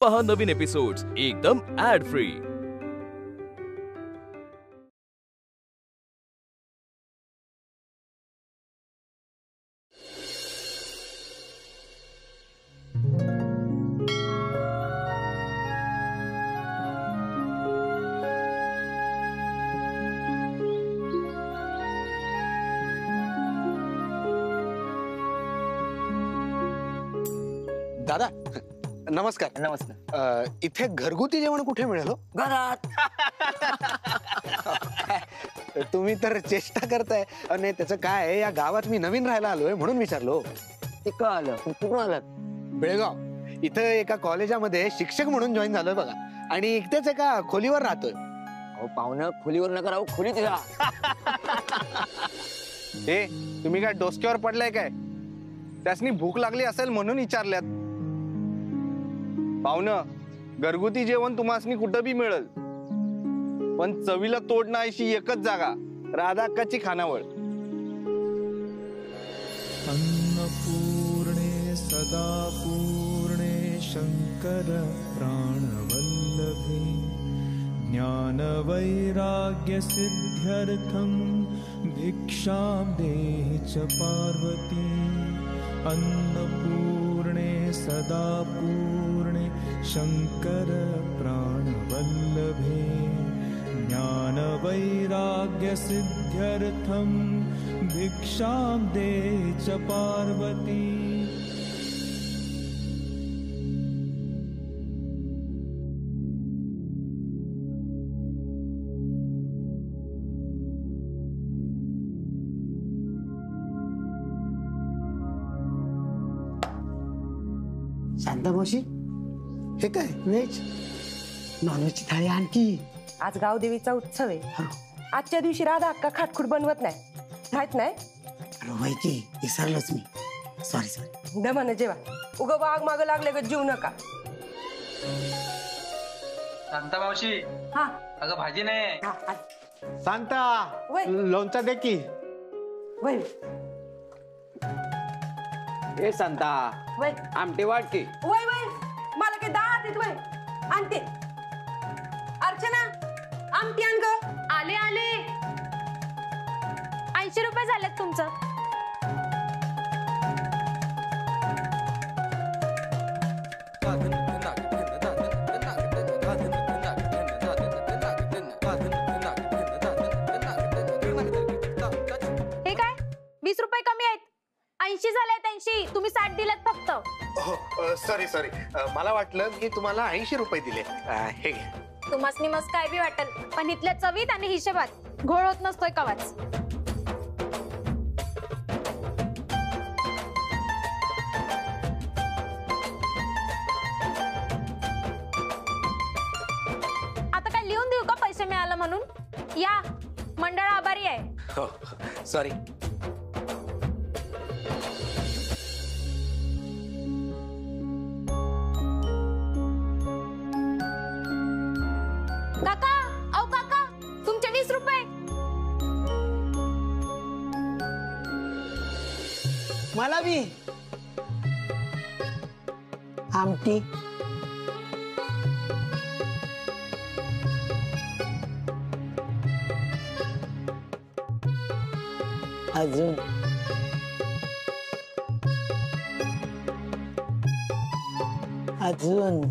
पहा नवीन एपिसोड्स एकदम add free. दादा नमस्कार। नमस्कार। इथे घरगुती जेवण कुठे मिळेल? घरात। तुम्ही तर चेष्टा करताय। आणि त्याचं काय, या गावात मी नवीन राहायला आलोय म्हणून विचारलो। ते का आलं? कुठून आलात? बेळगाव। इथं एका कॉलेजामध्ये शिक्षक म्हणून जॉईन झालोय बघा। आणि इकडेच एका खोलीवर राहतोय। अहो पाहुणं, खोलीवर नका राहू, खोलीत राहा। ए तुम्ही काय डोसक्यावर पडलाय काय? त्यासनी भूक लागली असेल म्हणून विचारल्यात। पाहुणं, घरगुती जेवण तुम्हासनी कुठं बी मिळेल, पण चवीला तोड नाहीशी एकच जागा, राधाक्काची खानावळ। अन्नपूर्णे सदा पूर्णे शंकर प्राणवल्लभे ज्ञान वैराग्य सिद्ध्यर्थं भिक्षां देहि च पार्वती। अन्नपूर्णे सदा पूर्णे शंकर प्राणवल्लभे ज्ञान वैराग्य सिद्ध्यर्थं भिक्षां देहि च पार्वती। शांता मावशी, हे काय व्हेज? नॉनव्हेजची थाळी आणखी। आज गावदेवीचा उत्सव आहे। आजच्या दिवशी राधा अक्का खाटखुट बनवत नाही, माहित नाही? अरे होय की, विसरलोच मी। सॉरी। दमानं जेवा, उगा वाघ माग लागले ग जीव नका। शांता मावशी, हा अगं भाजी नाही। सांता, वय लोणचा दे की। वय ए सांता, वय आमटे वाट की। वय वय मला काय डाळ देत वय आणते। अर्चना आमटी आण ग। आले आले। 80 रुपये झालेत तुमचं। हे काय 20 रुपये कमी आहेत। 80 झालेत 80, तुम्ही 60 दिलेत फक्त। सॉरी, मला वाटलं की तुम्हाला 80 रुपये दिले। हे घे। तुम्हासनी मस्त काय बी वाटेल, पण इथल्या चवीत आणि हिशेबात घोळ होत नसतोय कवाच। आता काय लिहून देऊ का पैसे मिळालं म्हणून? या, मंडळ आभारी आहे। हो सॉरी। काका, अहो काका, तुमचे 20 रुपये। मला बी आमटी। अजून अजून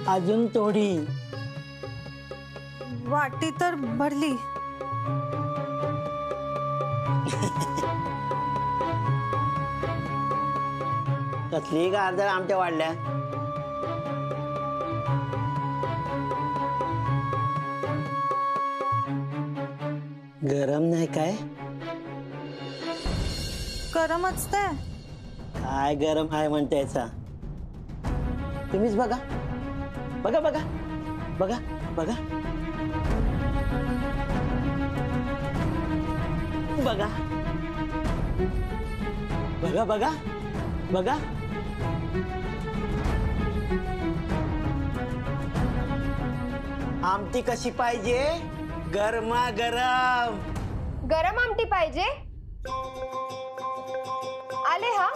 अजून थोडी। वाटी तर भरली। कसली का अर्धा आमट्या वाढल्या? गरम नाही काय? गरमच ते। काय गरम आहे म्हणतायचा? तुम्हीच बघा बघा बघा बघा बघा बघा बघा बघा बघा। आमटी कशी पाहिजे? गरमा गरम। गरम आमटी पाहिजे? आले हा.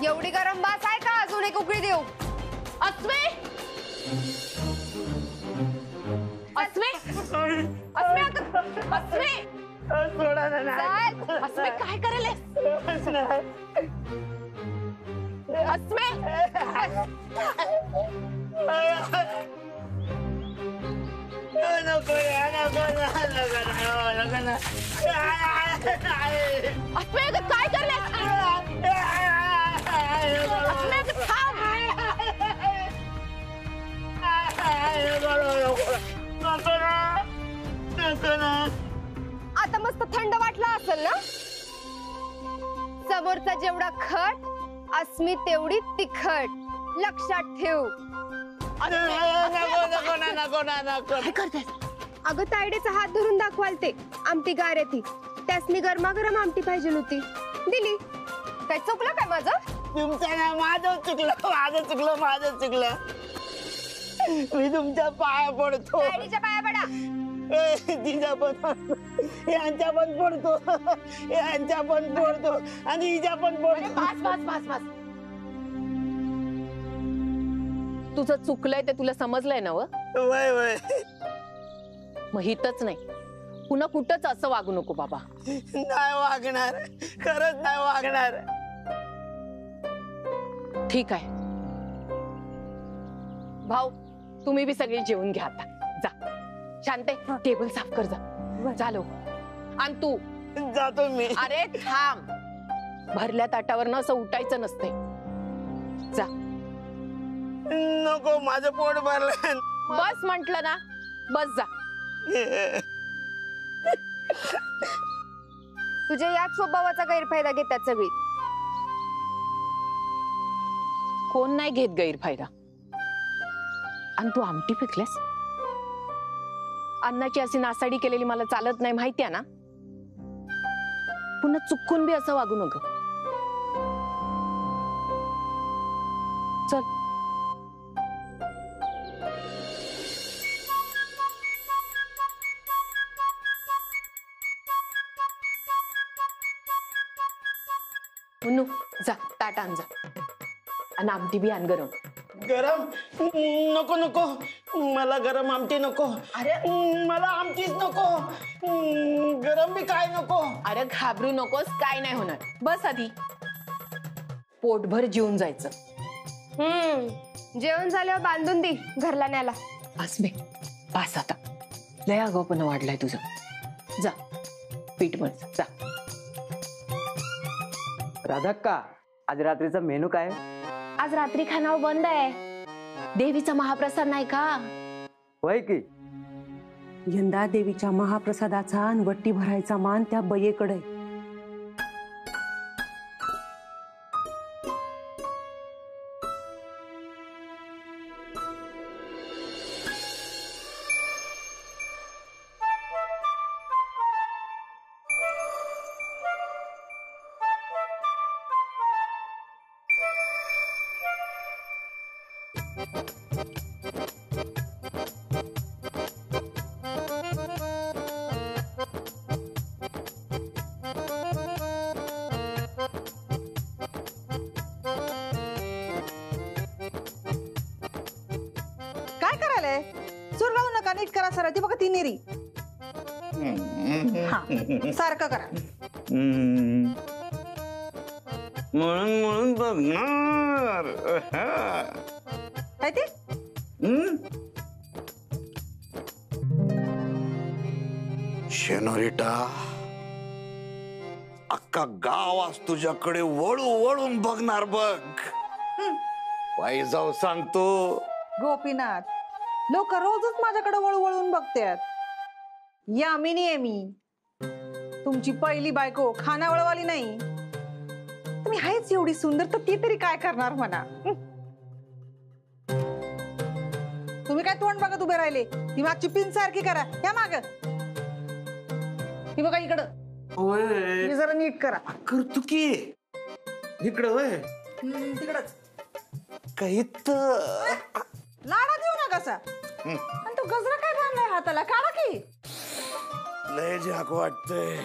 एवढी गरम बास आहे का? अजून एक उकळी देऊ? अस्मे अस्मे अस्मे अस्मे अस्मे काय करेल अस्मे? अस्मे काय करले? आता मस्त थंड वाटला असेल ना? समोरचा जेवढा खट, अस्मी तेवढी तिखट. लक्षात ठेव. काय करतेस? अगं तायडेचा हात धरून दाखवाल ते. आमटी गार ती. त्यासनी गरमागरम आमटी पाहिजे होती, दिली. काय चुकलं काय माझं? तुमचं ना माझं चुकलं. मी तुमच्या पाया पडतो. तायडीच्या पाया पडा. तिच्या पण यांच्या पण पडतो आणि हिच्या पण पडतो. बस तुझं चुकलंय ते तुला समजलंय ना? वय मग हितच नाही, पुन्हा कुठंच असं वागू नको बाबा. नाही वागणार, खरंच नाही वागणार. ठीक आहे भाऊ, तुम्ही बी सगळे जेवून घ्या आता. जा शांते, टेबल साफ कर. जा झालो. आणि तू जातो मी. अरे थांब, भरल्या ताटावर न असं उठायचं नसते. जा. नको, माझं पोट भरलं. बस म्हंटल ना, बस जा. तुझ्या याच स्वभावाचा गैरफायदा घेतात सगळी. कोण नाही घेत गैरफायदा. आणि तू आमटी पिकलेस? अन्नाची अशी नासाडी केलेली मला चालत नाही, माहितीये ना? पुन्हा चुकून बी असं वागू नको. चल. मुन्नू जा, ताट आण जा. आणि आमटी बी आण गरम. गरम नको, मला गरम आमटी नको. अरे मला आमटीच नको. गरम बी काय नको. अरे घाबरू नकोस, काय नाही होणार. बस आधी. पोटभर जेवून जायचं. जेवण झाल्यावर बांधून दे घरला न्याला. अस्मे पास आता, लय आगाऊपणा वाढलाय तुझं. जा पीठ मळ जा. राधाक्का, आज रात्रीचा मेनू काय? आज रात्री खानावळ बंद आहे. देवीचा महाप्रसाद नाही का? होय की? यंदा देवीच्या महाप्रसादाचा आणि वट्टी भरायचा मान त्या बयेकडे. चाललंय? सूर लावू नका, नीट करा सरळ. ती बघा ती निरी. हा, सारखं करा. म्हणून म्हणून बघणार. काय ते? शेनोरिटा, अख्खा गाव आज तुझ्याकडे वळू वळून बघणार बघ. बाई जाऊ सांगतो. गोपीनाथ, लोक रोजच माझ्याकडे वळवळून बघतात. यामिनी आहे मी, तुमची पहिली बायको. खानावळवाली नाही. तुम्ही आहेच एवढी सुंदर, तर ती तरी काय करणार म्हणा. तुम्ही काय तोंड बघत उभे राहिले? ती मागची पिन सारखी करा. या माग ती बघा इकडं. हे जरा नीट करा. करतो की इकडं वय तिकडच. काही लाडा देऊ नका कसा. आणि तो गजरा काय बांधलाय हाताला? काढा की. लय झाक वाटतंय.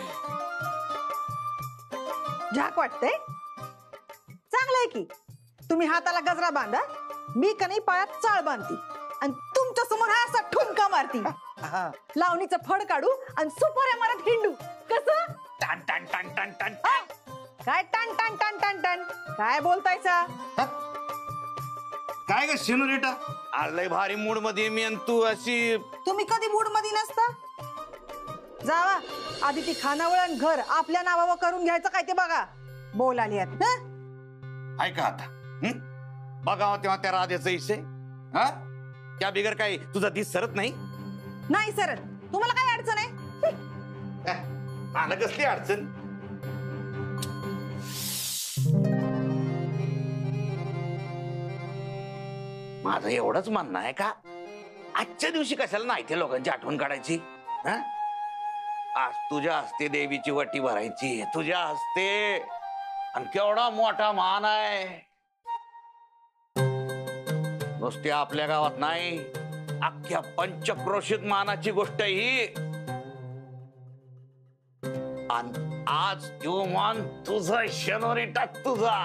झाक वाटतंय? चांगलंय की. तुम्ही हाताला गजरा बांधा, मी कणी पायात चाळ बांधती आणि तुमच्या समोर हा असा ठुमका मारती. लावणीचं फड काढू आणि सुपाऱ्या मारत हिंडू. कसं? टन टन टन टन टन. काय टन टन टन टन टन? काय बोलतायचा? काय ग शेनोरिटा, आज लय भारी मूड मध्ये मी आणि तू अशी. तुम्ही कधी मूड मध्ये नसता. जावा आधी ती खानावळ घर आपल्या नावावर करून घ्यायचं काय ते बघा. बोलाली आहेत ना. ऐका आता, बघावं तेव्हा त्या राधेचा विषय. हा, त्या बिगर काही तुझा दिस सरत नाही. नाही सरत. तुम्हाला काय अडचण आहे? आलं कसली अडचण? माझं एवढंच म्हणणं आहे का, आजच्या दिवशी कशाला नाही त्या लोकांची आठवण काढायची. आज तुझ्या हस्ते देवीची वटी भरायची, तुझ्या हस्ते. आणि केवढा मोठा मान आहे. नुसते आपल्या गावात नाही, अख्ख्या पंचक्रोशीत मानाची गोष्ट ही. आणि आज तो मान तुझा शेनोरिटा, तुझा.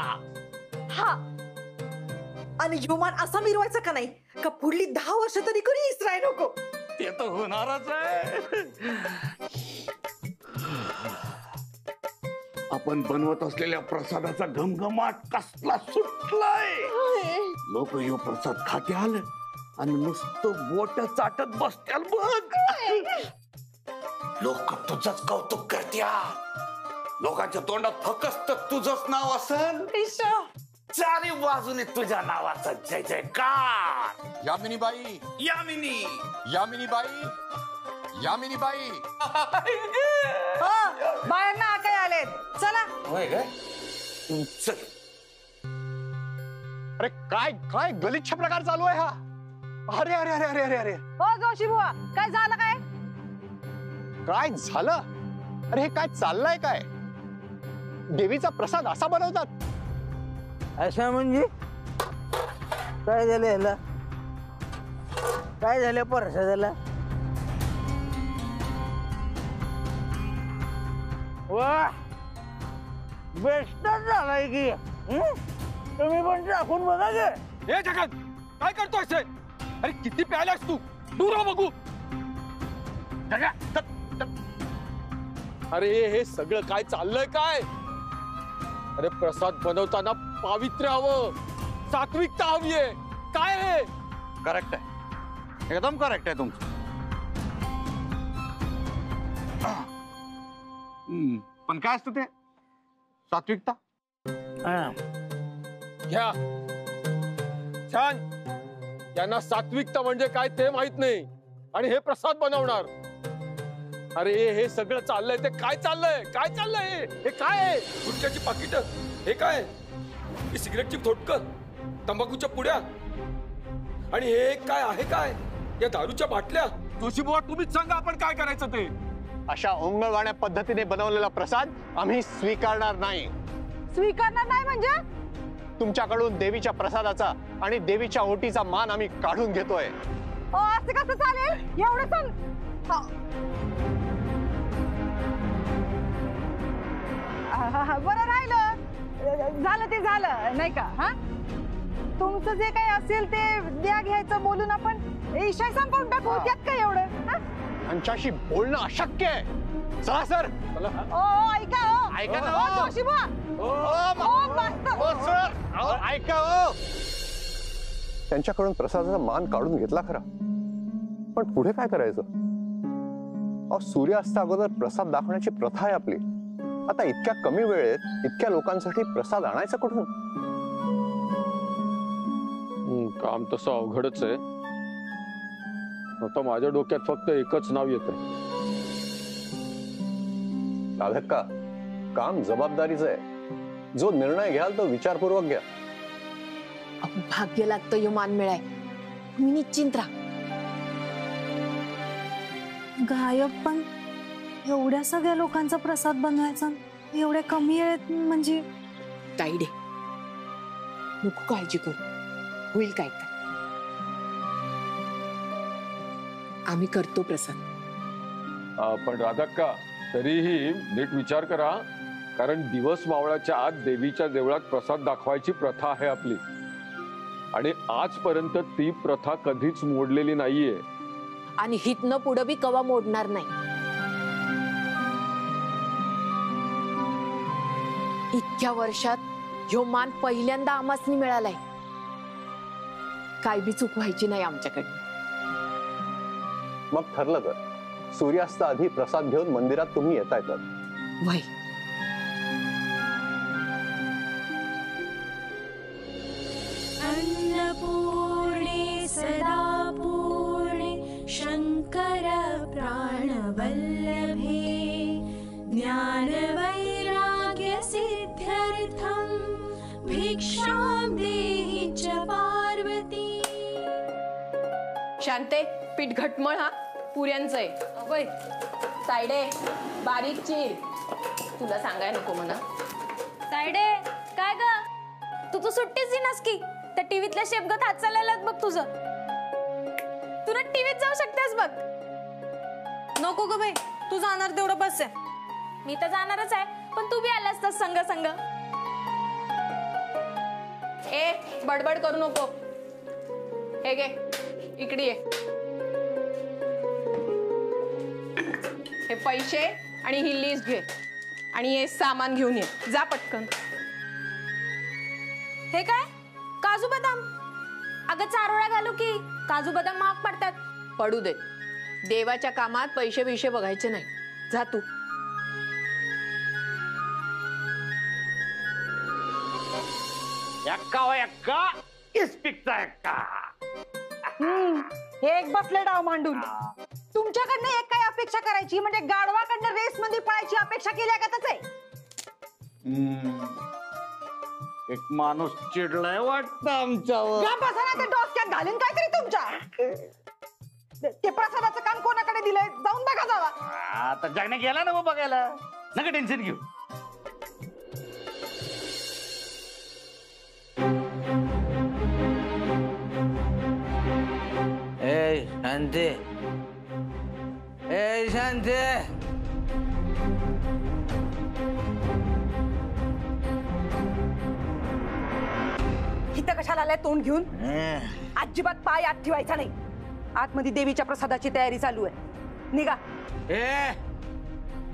हा, आणि जुमान असा मिरवायचा का नाही का पुढली 10 वर्ष तरी कोणी इसराय नको. ते तर होणारच आहे. आपण बनवत असलेल्या प्रसादाचा घमघमाट कसला सुटलाय. लोक यो प्रसाद खात्याल आणि नुसतं बोट चाटत बसत्याल बघ. लोक तुझंच कौतुक करत्याल. लोकांच्या तोंडात फक्त तुझंच नाव असेल. चारी बाजूने तुझ्या नावाचा जय जयकार. यामिनी बाई, यामिनी, यामिनी बाई, यामिनी बाई. बायांना काय आलेत. चला. होय काय? चल. अरे काय काय गलिच्छ प्रकार चालू आहे हा. अरे अरे अरे अरे अरे अरे हो जोशी बुवा, काय झालं काय? काय झालं? अरे हे काय चाललंय काय? देवीचा प्रसाद असा बनवतात? अशा म्हणजे काय झालं याला? काय झालं प्रसादाला? वा, बेस्टच झालाय की. तुम्ही पण टाकून बघा गे. हे जगत काय करतोय से? अरे किती प्यायलास तू? दूर हो बघू. अरे हे सगळं काय चाललंय काय? अरे प्रसाद बनवताना पावित्र्य हवं, सात्विकता हवी आहे. काय हे? करेक्ट आहे, एकदम करेक्ट आहे तुमचं. पण काय असतं ते सात्विकता? घ्या छान. यांना सात्विकता म्हणजे काय ते माहित नाही आणि हे प्रसाद बनवणार. अरे हे सगळं चाललंय ते काय चाललंय? काय चाललंय? हे काय आहे? गुटख्याची पाकिट, हे काय? ही सिगरेटची थोटकं, तंबाखूच्या पुड्या आणि हे काय आहे? काय या दारूच्या बाटल्या? जोशीबुवा तुम्हीच सांगा आपण काय करायचं ते. अशा ओंगळवाण्या पद्धतीने बनवलेला प्रसाद आम्ही स्वीकारणार नाही. स्वीकारणार नाही म्हणजे? तुमच्याकडून देवीच्या प्रसादाचा आणि देवीच्या ओटीचा मान आम्ही काढून घेतोय. असं कसं चालेल? एवढं सांग. बरं राहिलं, झालं ते झालं नाही का. हा, तुमचं जे काही असेल ते द्या घ्यायचं बोलून आपण विषय संपवून टाकू. त्यात काय एवढं? त्यांच्याशी बोलणं अशक्य आहे. चला सर. ऐका ऐका ना. जोशी बुवा. ऐका. त्यांच्याकडून प्रसादाचा मान काढून घेतला खरा, पण पुढे काय करायचं? सूर्यास्ता अगोदर प्रसाद दाखवण्याची प्रथा आहे आपली. आता इतक्या कमी वेळेत इतक्या लोकांसाठी प्रसाद आणायचा कुठून? काम तसं अवघडच आहे. आता माझ्या डोक्यात फक्त एकच नाव येतंय. राधक्का, काम जबाबदारीचं आहे. जो निर्णय घ्याल तो विचारपूर्वक घ्या. भाग्य लागतं यो मान मिळाय. मी निश्चिंत राहा. गायब पण एवढ्या सगळ्या लोकांचा प्रसाद बनवायचा एवढ्या कमी वेळेत म्हणजे? ताईडे नको काळजी करू, होईल काय काय. आम्ही करतो प्रसाद. पण राधक्का, तरीही नीट विचार करा, कारण दिवस मावळाच्या आत देवीच्या देवळात प्रसाद दाखवायची प्रथा आहे आपली, आणि आजपर्यंत ती प्रथा कधीच मोडलेली नाहीये. आणि हितनं पुढं बी कवा मोडणार नाही. इतक्या वर्षात ह्यो मान पहिल्यांदा आमासनी मिळालाय. काय बी चूक व्हायची नाही आमच्याकडे. मग ठरलं तर सूर्यास्त आधी प्रसाद घेऊन मंदिरात तुम्ही येताय तर? वय अन्नपूर्णे सदा पूर्णे शंकर प्राणवल्लभे ज्ञानवैराग्य सिद्ध्यर्थं भिक्षां देहि च पार्वती. शांते, पीठ घटमळ हा. पुऱ्यांचं आहे. वय तायडे बारीक चीर. तुला सांगाय नको म्हणा. तायडे काय ग, तू सुट्टीच दिनास की? त्या टीव्हीतल्या शेपगत हात चाललेला बघ तुझं. तू ना टीव्हीत जाऊ शकतेस बघ. नको ग बाई, तू जाणार तेवढं बस आहे. मी तर जाणारच आहे, पण तू बी आलास तर संग संग. ए बडबड करू नको. हे घे, इकडे ये. हे पैसे आणि ही लिस्ट घे आणि हे सामान घेऊन ये. जा पटकन. हे काय काजू बदाम? अगं चारोळा घालू की? काजू बदाम महाग पडतात. पडू दे. देवाच्या कामात पैसे बिशे बघायचे नाही. जा तू. एक्का हो एक्का, इस्पिकचा एक्का. हे एक बसले डाव मांडून. तुमच्याकडनं एक काय अपेक्षा करायची म्हणजे गाढवाकडनं रेस मध्ये पळायची अपेक्षा केल्या का? आहे एक माणूस चिडलाय वाटतं आमच्यावर. ते डोसक्यात घालून काहीतरी तुमच्या. ते प्रसादाचं काम कोणाकडे दिलंय जाऊन बघा जावा. आता जगने गेला ना बघायला. नका टेन्शन घेऊ. ए शांते, ए शांते. इथं कशाला आलाय तोंड घेऊन? अजिबात पाय आत ठेवायचा नाही. आतमध्ये देवीच्या प्रसादाची तयारी चालू आहे. निघा. ए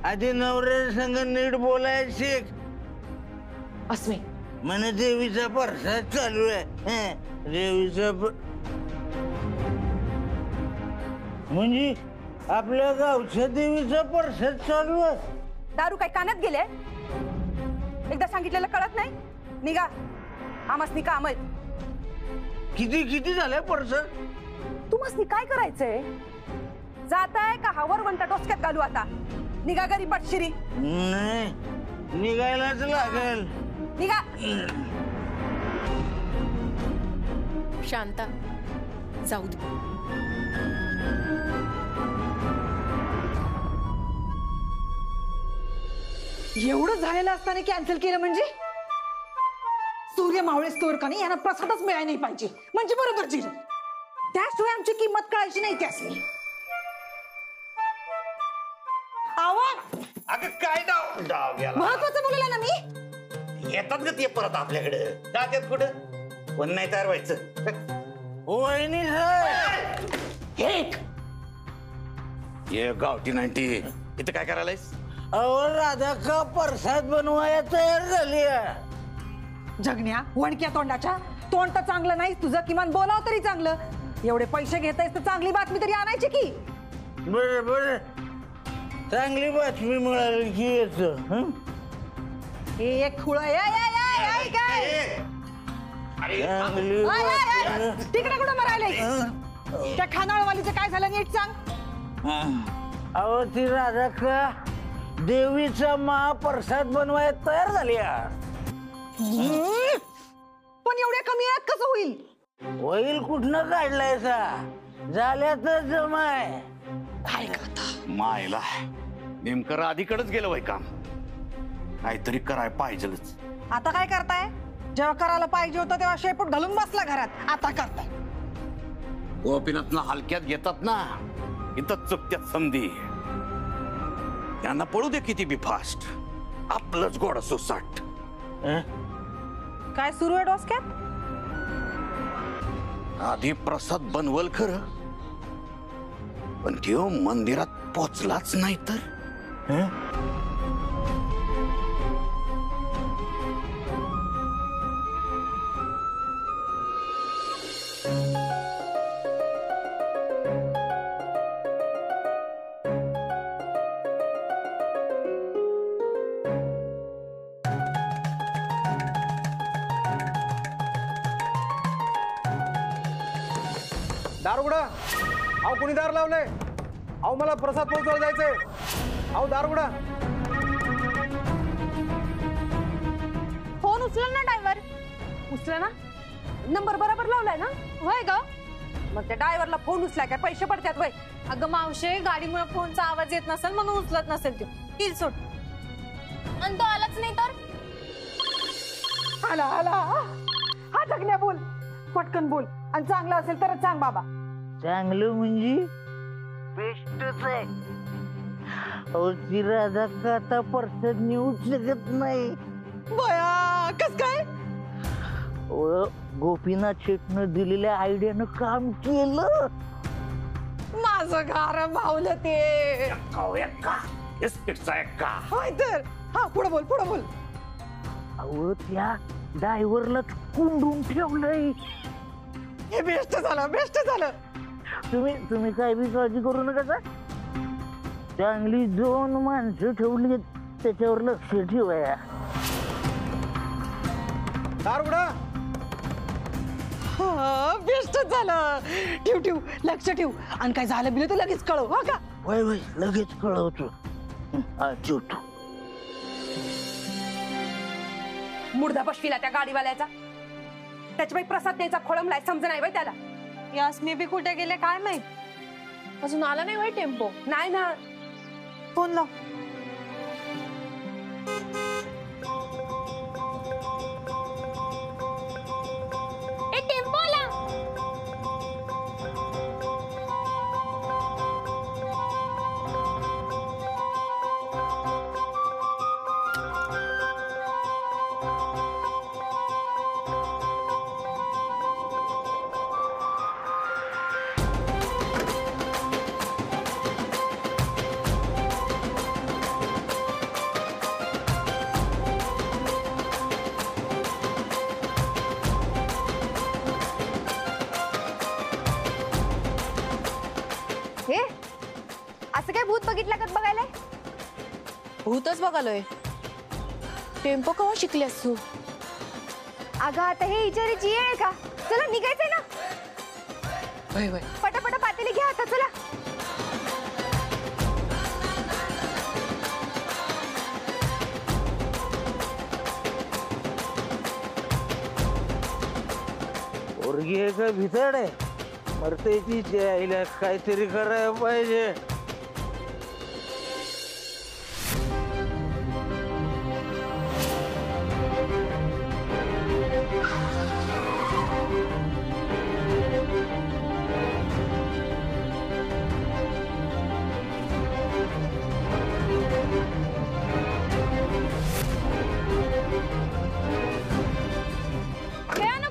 आधी नवऱ्या संग नीट बोलायला शिक. अस्मी म्हणे देवीचा प्रसाद चालू आहे. देवीचा म्हणजे आपल्या गावच्या देवीचा प्रसाद चालू आहे. दारू काय कानात गेले? एकदा सांगितलेलं कळत नाही? निघा. आमासनी काम आहेत. किती किती झाले प्रसाद? तुम्हासनी काय करायचंय? जाताय का हावर वंटा डोसक्यात घालू आता? निघा घरी पटशिरी. नाही, निघायलाच लागेल. निघा. शांता जाऊ दे. एवढं झालेलं असताना कॅन्सल केलं म्हणजे? सूर्य मावळे स्टोर का नाही यांना प्रसादच मिळाय नाही पाहिजे म्हणजे बरोबर जिल. त्याशिवाय आमची किंमत कळायची नाही त्यासनी. आवाज अगं काय डाव गेला. महत्वाचं बोलला ना मी. येतात ग ते परत आपल्याकडे. जातात कुठं? पण नाही तयार व्हायचं. वहिनी ये गावठी 90 इथं काय करायलायस? अहो राधा का प्रसाद बनवाया तयार झाली. जगण्या वणक्या तोंडाच्या, तोंड तर चांगलं नाही तुझं, किमान बोलाव तरी चांगलं. एवढे पैसे घेतायस तर चांगली बातमी तरी आणायची की. बर बर, चांगली बातमी मिळाली की येतो. हे एक खुळ काय चांगली तिकडे कुठं मरायला? त्या खानावळवालीचं काय झालं नीट सांग. अहो ती राधा का देवीचा महाप्रसाद बनवायला तयार झाली. पण एवढ्या कमी वेळात कसं होईल? होईल कुठनं काढलायचा, झाल्या तर जमाय. काय करता मायला नेमकं राधीकडेच गेलं वय काम. काहीतरी कराय पाहिजेच. आता काय करताय? जेव्हा करायला पाहिजे होतं तेव्हा शेपूट घालून बसला घरात, आता करताय. गोपीनाथला हलक्यात घेतात ना, इथं चुकत्यात समधी. त्यांना पळू दे किती बी फास्ट, आपलंच गोड सुसाट. काय सुरू आहे डोसक्यात? आधी प्रसाद बनवल खरं, पण त्यो मंदिरात पोचलाच नाही तर. दार उघडा. अहो कोणी दार लावलंय? अहो मला प्रसाद पोहोचवायला जायचंय. अहो दार उघडा. फोन उचला ना ड्रायव्हर. उचला ना, नंबर बरोबर लावलाय ना? होय ग. मग त्या ड्रायव्हरला फोन उचलाय काय पैसे पडतात वय? अगं मावशे, गाडीमुळे फोनचा आवाज येत नसेल म्हणून उचलत नसेल. ती सोड. आणि तो आलाच नाही तर? आला आला. हा जगण्या बोल, पटकन बोल, आणि चांगलं असेल तरच सांग बाबा. चांगलं म्हणजे बेस्टच आहे. अहो ती राधा का आता प्रसाद नेऊ शकत नाही. बया कस काय? गोपीनाथ शेटनं दिलेल्या आयडियानं काम केलं. माझं गार भावलं ते. होय तर. हा पुढे बोल, पुढे बोल. अहो त्या ड्रायव्हरला कुंडून ठेवलंय. हे बेस्ट झालं, बेस्ट झालं. तुम्ही काय बी काळजी करू नका. का चांगली 2 माणसं ठेवली, त्याच्यावर लक्ष ठेवाया. दार उघडा. बेस्ट झालं. ठेव ठेव, लक्ष ठेव. आणि काय झालं बिलं तर लगेच कळव. हा का? वय वय लगेच कळवतो. ठेवतो. मुर्दा बसविला त्या गाडीवाल्याचा. त्याच्याबाई प्रसाद द्यायचा खोळंबलाय, समज नाही बाई त्याला. यासमी बी कुठे गेले काय माहित. अजून आला नाही होय टेम्पो? नाही ना. फोन लाव. ए टेम्पो आला. हे असं काय भूत बघितलं का बघायला? भूतच बघालोय. टेम्पो केव्हा शिकल्यास तू? अगं आता हे इचारायची आहे का? चला निघायचंय ना. होय होय. पटापट पातेली घ्या आता, चला. पोरगी आहे का भितड आहे? मरतेची आईला काहीतरी करायला पाहिजे.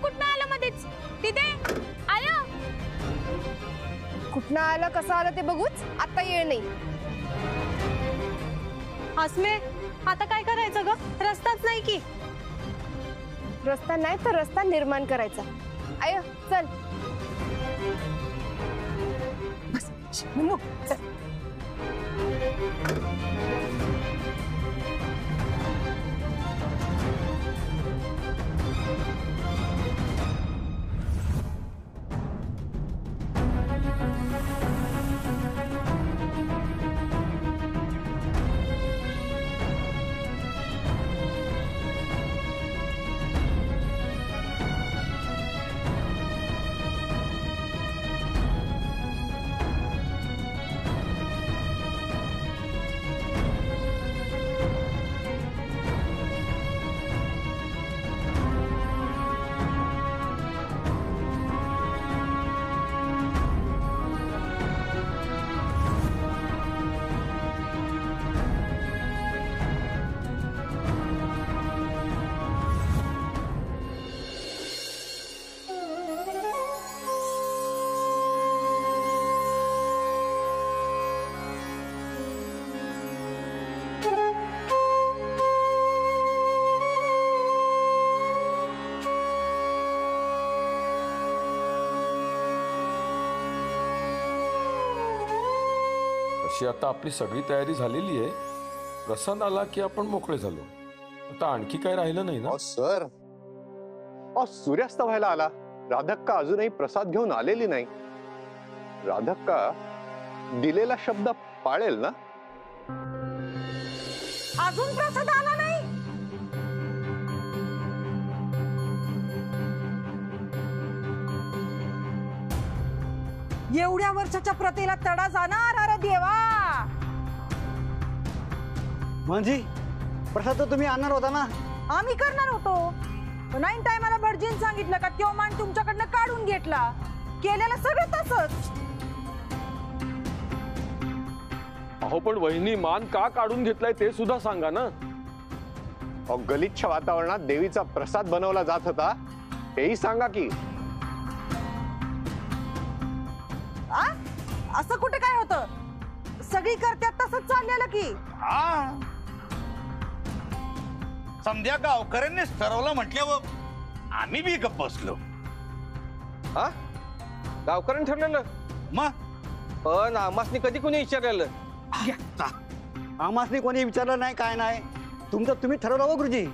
कुठं आलं मध्ये? कुठनं आलं कसं आलं ते बघूच, आता येळ नाही. अस्मे, आता काय करायचं ग? रस्ताच नाही की. रस्ता नाही तर रस्ता निर्माण करायचा. आय चल बस मुन्नू, चल. अशी आता आपली सगळी तयारी झालेली आहे. प्रसाद आला की आपण मोकळे झालो. आता आणखी काय राहिलं नाही ना? सर, सूर्यास्त व्हायला आला. राधक्का अजूनही प्रसाद घेऊन आलेली नाही. राधक्का दिलेला शब्द पाळेल ना? अजून प्रसाद आला नाही. एवढ्या वर्षाच्या प्रथेला तडा जाणार. अरे देवा, म्हणजे प्रसाद तर तुम्ही आणणार होता ना? आम्ही करणार होतो, पण ऐन टायमाला भटजीन सांगितलं का तो मान तुमच्याकडनं काढून घेतला. केलेलं सगळं तसंच. अहो पण वहिनी, मान का काढून घेतलाय ते सुद्धा सांगा ना. गलिच्छ वातावरणात देवीचा प्रसाद बनवला जात होता, हेही सांगा की. असं कुठे काय होतं? सगळी करत्यात तसंच चाललेलं की. हा, समध्या गावकऱ्यांनीच ठरवलं म्हटल्यावर आम्ही बी गप्प बसलो. हा, गावकऱ्यांनी ठरलेलं? मग पण आमासनी कधी कोणी विचारलेलं? आम्हासनी कोणी विचारलं नाही, काय नाही. तुमचं तुम्ही ठरवलं हो गुरुजी.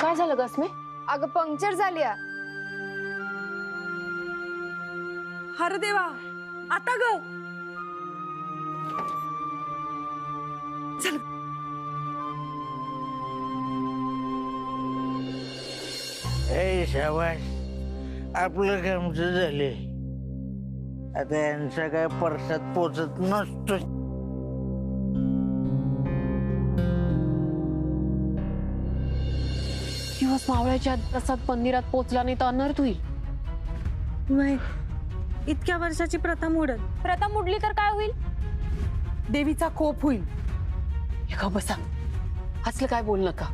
काय झालं ग अस्मे? अगं पंक्चर झाली. हर देवा, आता ग चल. ए शाबास, आपलं काम झाले. आता यांचा काय प्रसाद पोचत नसतो. दिवस मावळ्याच्या प्रसाद मंदिरात पोचला नाही तर अनर्थ होईल. वय, इतक्या वर्षाची प्रथा मोडल. प्रथा मोडली तर काय होईल? देवीचा कोप होईल. हे का बसा, असलं काय बोल नका.